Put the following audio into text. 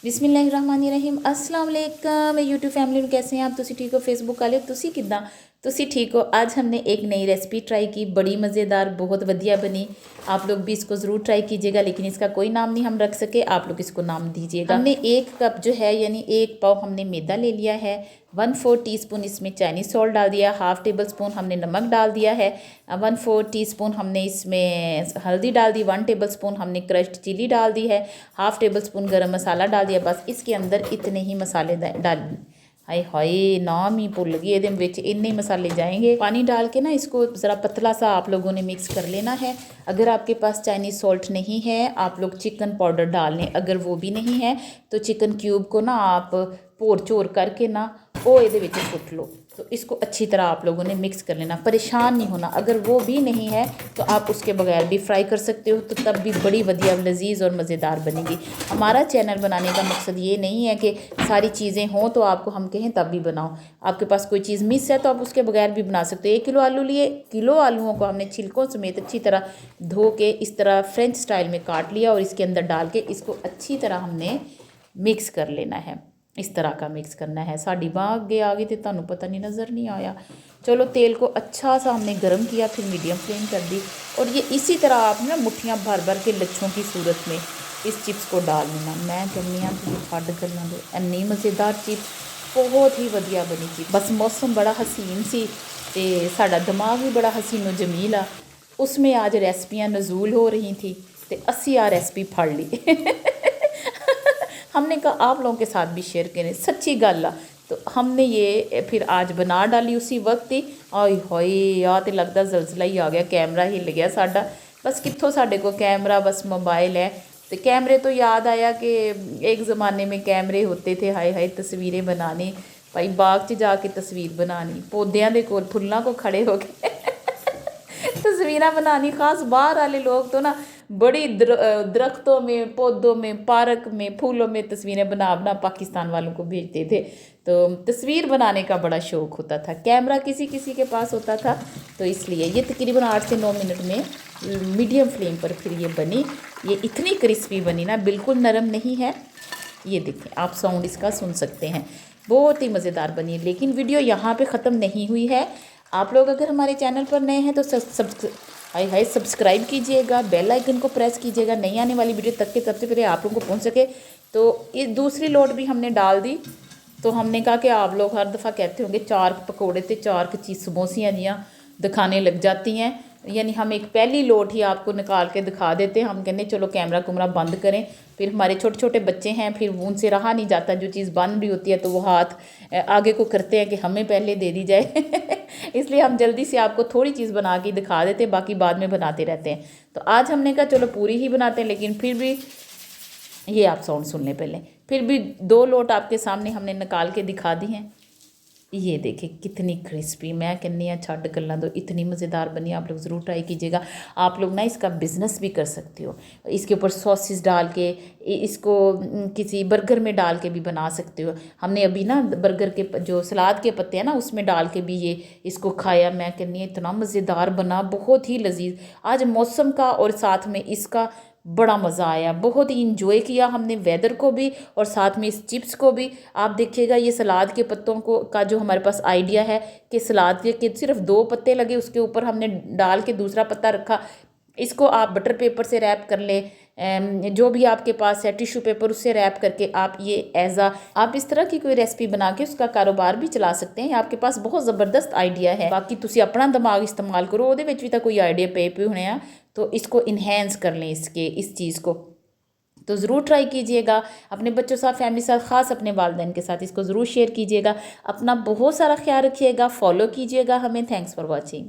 बिस्मिल्लाहिर्रहमानिर्रहीम अस्सलाम वालेकुम यूट्यूब फैमिली कैसे हैं आप। तुसी ठीक हो, फेसबुक वाले तुसी किदा तुसी ठीक हो। आज हमने एक नई रेसिपी ट्राई की, बड़ी मज़ेदार, बहुत वधिया बनी। आप लोग भी इसको ज़रूर ट्राई कीजिएगा, लेकिन इसका कोई नाम नहीं हम रख सके, आप लोग इसको नाम दीजिएगा। हमने 1 कप जो है यानी 1 पाव हमने मैदा ले लिया है। 1/4 टीस्पून इसमें चाइनीज़ सॉल्ट डाल दिया, हाफ़ टेबल स्पून हमने नमक डाल दिया है, 1/4 टीस्पून हमने इसमें हल्दी डाल दी, 1 टेबल स्पून हमने क्रश्ड चिली डाल दी है, हाफ़ टेबल स्पून गरम मसाला डाल दिया। बस इसके अंदर इतने ही मसाले डाल, हाय हाय नाम ही भुल गई, ये विच इन्ने मसाले जाएंगे। पानी डाल के ना इसको ज़रा पतला सा आप लोगों ने मिक्स कर लेना है। अगर आपके पास चाइनीज़ सॉल्ट नहीं है आप लोग चिकन पाउडर डाल लें, अगर वो भी नहीं है तो चिकन क्यूब को ना आप पोर चोर करके ना वो ये सुट लो। तो इसको अच्छी तरह आप लोगों ने मिक्स कर लेना, परेशान नहीं होना। अगर वो भी नहीं है तो आप उसके बगैर भी फ्राई कर सकते हो, तो तब भी बड़ी वधिया लजीज और मज़ेदार बनेगी। हमारा चैनल बनाने का मकसद ये नहीं है कि सारी चीज़ें हों तो आपको हम कहें तब भी बनाओ। आपके पास कोई चीज़ मिस है तो आप उसके बगैर भी बना सकते हो। 1 किलो आलू लिए, किलो आलूओं को हमने छिलकों समेत अच्छी तरह धो के इस तरह फ्रेंच स्टाइल में काट लिया और इसके अंदर डाल के इसको अच्छी तरह हमने मिक्स कर लेना है। इस तरह का मिक्स करना है। साड़ी बाँह अगे आ गई तो तुहानू पता नहीं नज़र नहीं आया। चलो तेल को अच्छा सा हमने गर्म किया, फिर मीडियम फ्लेम कर दी और ये इसी तरह आप ना मुट्ठियाँ भर भर के लच्छों की सूरत में इस चिप्स को डाल लेना। मैं कहनी हाँ तुम छड्ड गल्लां दो, इन्नी मज़ेदार चिप्स, बहुत ही वधिया बनी चिप्स। बस मौसम बड़ा हसीन सी ते साडा दिमाग भी बड़ा हसीनो जमील आ, उसमें आज रेसिपियाँ नज़ूल हो रही थी तो असी आ रेसिपी फड़ ली। हमने कहा आप लोगों के साथ भी शेयर करें, सच्ची गल आ। तो हमने ये फिर आज बना डाली उसी वक्त ही। आई हाय या तो लगता जलजला ही आ गया, कैमरा हिल गया साडा। बस कित्थों साडे को कैमरा, बस मोबाइल है। तो कैमरे तो याद आया कि एक ज़माने में कैमरे होते थे, हाय हाय तस्वीरें बनानी भाई, बाग च जाके तस्वीर बनानी, पौधों के कोल फुल्लां को खड़े हो के तस्वीर बनानी। खास बाहर वाले लोग तो ना बड़ी दरख्तों में, पौधों में, पार्क में, फूलों में तस्वीरें बना बना पाकिस्तान वालों को भेजते थे। तो तस्वीर बनाने का बड़ा शौक़ होता था। कैमरा किसी किसी के पास होता था, तो इसलिए ये तकरीबन 8 से 9 मिनट में मीडियम फ्लेम पर फिर ये बनी। ये इतनी क्रिस्पी बनी ना, बिल्कुल नरम नहीं है। ये देखें आप साउंड इसका सुन सकते हैं, बहुत ही मज़ेदार बनी है। लेकिन वीडियो यहाँ पे ख़त्म नहीं हुई है। आप लोग अगर हमारे चैनल पर नए हैं तो सब्सक्राइब कीजिएगा, बेल आइकन को प्रेस कीजिएगा, नई आने वाली वीडियो तक के सबसे पहले आप लोगों को पहुंच सके। तो ये दूसरी लोट भी हमने डाल दी। तो हमने कहा कि आप लोग हर दफ़ा कहते होंगे 4 पकौड़े तो 4 चीज़ समोसियाँ जियाँ दिखाने लग जाती हैं, यानी हम एक पहली लोट ही आपको निकाल के दिखा देते हैं। हम कहने चलो कैमरा कुमरा बंद करें, फिर हमारे छोटे छोटे बच्चे हैं, फिर उनसे रहा नहीं जाता, जो चीज़ बन रही होती है तो वो हाथ आगे को करते हैं कि हमें पहले दे दी जाए। इसलिए हम जल्दी से आपको थोड़ी चीज़ बना के दिखा देते हैं, बाकी बाद में बनाते रहते हैं। तो आज हमने कहा चलो पूरी ही बनाते हैं, लेकिन फिर भी ये आप साउंड सुन लें पहले। फिर भी 2 लोट आपके सामने हमने निकाल के दिखा दी हैं। ये देखिए कितनी क्रिस्पी, मैं कहनी हाँ छड्ड गल्लां दो, इतनी मज़ेदार बनी। आप लोग ज़रूर ट्राई कीजिएगा। आप लोग ना इसका बिज़नेस भी कर सकते हो, इसके ऊपर सॉसेस डाल के इसको किसी बर्गर में डाल के भी बना सकते हो। हमने अभी ना बर्गर के जो सलाद के पत्ते हैं ना उसमें डाल के भी ये इसको खाया। मैं कहनी हाँ इतना मज़ेदार बना, बहुत ही लजीज। आज मौसम का और साथ में इसका बड़ा मज़ा आया, बहुत ही इंजॉय किया हमने वेदर को भी और साथ में इस चिप्स को भी। आप देखिएगा ये सलाद के पत्तों को का जो हमारे पास आइडिया है कि सलाद के सिर्फ 2 पत्ते लगे, उसके ऊपर हमने डाल के दूसरा पत्ता रखा। इसको आप बटर पेपर से रैप कर लें, जो भी आपके पास है टिश्यू पेपर, उससे रैप करके आप ये आप इस तरह की कोई रेसिपी बना के उसका कारोबार भी चला सकते हैं। आपके पास बहुत ज़बरदस्त आइडिया है। बाकी तुसी अपना दिमाग इस्तेमाल करो, ਉਹਦੇ ਵਿੱਚ भी तो कोई आइडिया पे होने हैं, तो इसको इन्हेंस कर लें इस चीज़ को। तो ज़रूर ट्राई कीजिएगा अपने बच्चों साथ, फैमिली साथ, ख़ास अपने वालिदैन के साथ इसको ज़रूर शेयर कीजिएगा। अपना बहुत सारा ख्याल रखिएगा, फॉलो कीजिएगा हमें। Thanks for watching.